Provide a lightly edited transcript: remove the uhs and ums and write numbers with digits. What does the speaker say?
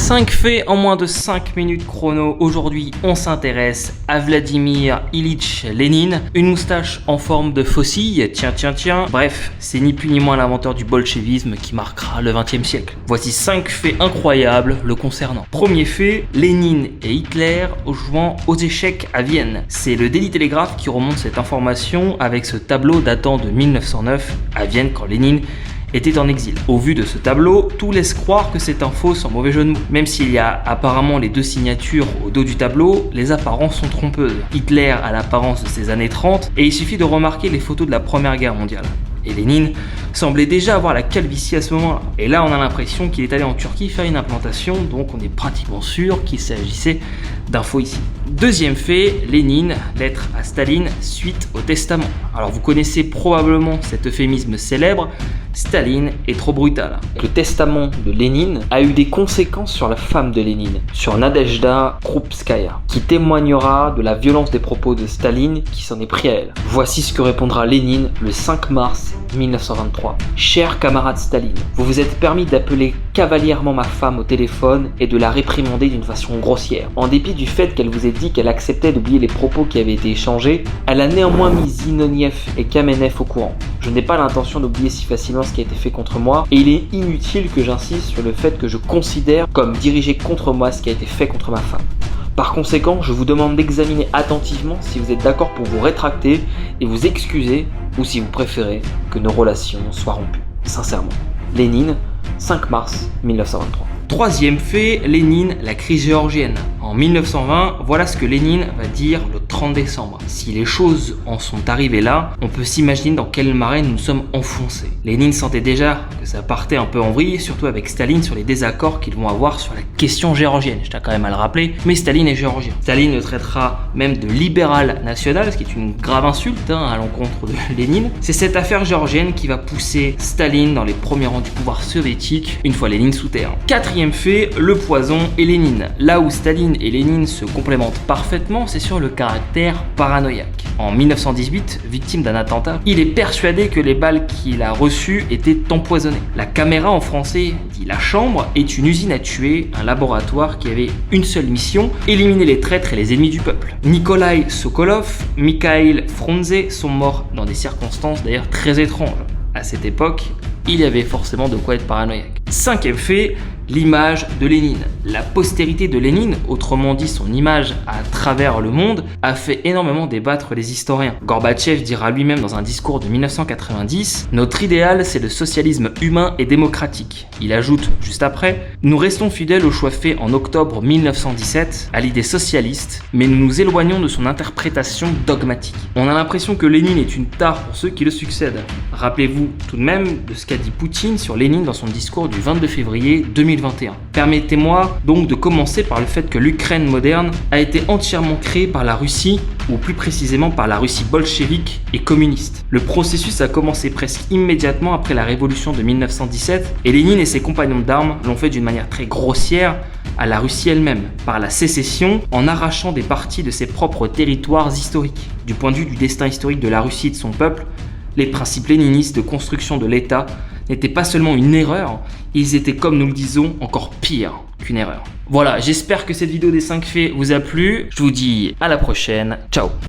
5 faits en moins de 5 minutes chrono. Aujourd'hui, on s'intéresse à Vladimir Ilitch Lénine. Une moustache en forme de faucille, tiens. Bref, c'est ni plus ni moins l'inventeur du bolchevisme qui marquera le XXe siècle. Voici 5 faits incroyables le concernant. Premier fait, Lénine et Hitler jouant aux échecs à Vienne. C'est le Daily Telegraph qui remonte cette information avec ce tableau datant de 1909 à Vienne quand Lénine était en exil. Au vu de ce tableau, tout laisse croire que c'est un faux sans mauvais jeu de mots. Même s'il y a apparemment les deux signatures au dos du tableau, les apparences sont trompeuses. Hitler a l'apparence de ses années 30 et il suffit de remarquer les photos de la Première Guerre mondiale. Et Lénine semblait déjà avoir la calvitie à ce moment-là. Et là, on a l'impression qu'il est allé en Turquie faire une implantation, donc on est pratiquement sûr qu'il s'agissait d'un faux ici. Deuxième fait, Lénine, lettre à Staline suite au testament. Alors vous connaissez probablement cet euphémisme célèbre, Staline est trop brutal. Le testament de Lénine a eu des conséquences sur la femme de Lénine, sur Nadejda Krupskaya, qui témoignera de la violence des propos de Staline qui s'en est pris à elle. Voici ce que répondra Lénine le 5 mars 1923. Cher camarade Staline, vous vous êtes permis d'appeler cavalièrement ma femme au téléphone et de la réprimander d'une façon grossière. En dépit du fait qu'elle vous ait dit qu'elle acceptait d'oublier les propos qui avaient été échangés, elle a néanmoins mis Zinoniev et Kamenev au courant. Je n'ai pas l'intention d'oublier si facilement ce qui a été fait contre moi et il est inutile que j'insiste sur le fait que je considère comme dirigé contre moi ce qui a été fait contre ma femme. Par conséquent, je vous demande d'examiner attentivement si vous êtes d'accord pour vous rétracter et vous excuser ou si vous préférez que nos relations soient rompues. Sincèrement. Lénine, 5 mars 1923. Troisième fait, Lénine, la crise géorgienne. En 1920, voilà ce que Lénine va dire le 30 décembre. Si les choses en sont arrivées là, on peut s'imaginer dans quel marais nous nous sommes enfoncés. Lénine sentait déjà que ça partait un peu en vrille, surtout avec Staline sur les désaccords qu'ils vont avoir sur la question géorgienne. Je tiens quand même à le rappeler, mais Staline est géorgien. Staline le traitera même de libéral national, ce qui est une grave insulte à l'encontre de Lénine. C'est cette affaire géorgienne qui va pousser Staline dans les premiers rangs du pouvoir soviétique, une fois Lénine sous terre. Quatrième fait, le poison et Lénine. Là où Staline et Lénine se complémentent parfaitement, c'est sur le caractère paranoïaque. En 1918, victime d'un attentat, il est persuadé que les balles qu'il a reçues étaient empoisonnées. La caméra en français dit la chambre est une usine à tuer, un laboratoire qui avait une seule mission, éliminer les traîtres et les ennemis du peuple. Nikolai Sokolov, Mikhail Frunze sont morts dans des circonstances d'ailleurs très étranges. À cette époque, il y avait forcément de quoi être paranoïaque. Cinquième fait, l'image de Lénine. La postérité de Lénine, autrement dit son image à travers le monde, a fait énormément débattre les historiens. Gorbatchev dira lui-même dans un discours de 1990 « Notre idéal, c'est le socialisme humain et démocratique ». Il ajoute juste après « Nous restons fidèles au choix fait en octobre 1917 à l'idée socialiste, mais nous nous éloignons de son interprétation dogmatique ». On a l'impression que Lénine est une tare pour ceux qui le succèdent. Rappelez-vous tout de même de ce qu'a dit Poutine sur Lénine dans son discours du 22 février 2021. Permettez-moi donc de commencer par le fait que l'Ukraine moderne a été entièrement créée par la Russie, ou plus précisément par la Russie bolchevique et communiste. Le processus a commencé presque immédiatement après la révolution de 1917 et Lénine et ses compagnons d'armes l'ont fait d'une manière très grossière à la Russie elle-même, par la sécession, en arrachant des parties de ses propres territoires historiques. Du point de vue du destin historique de la Russie et de son peuple, les principes léninistes de construction de l'État n'étaient pas seulement une erreur, ils étaient, comme nous le disons, encore pire qu'une erreur. Voilà, j'espère que cette vidéo des 5 faits vous a plu. Je vous dis à la prochaine. Ciao.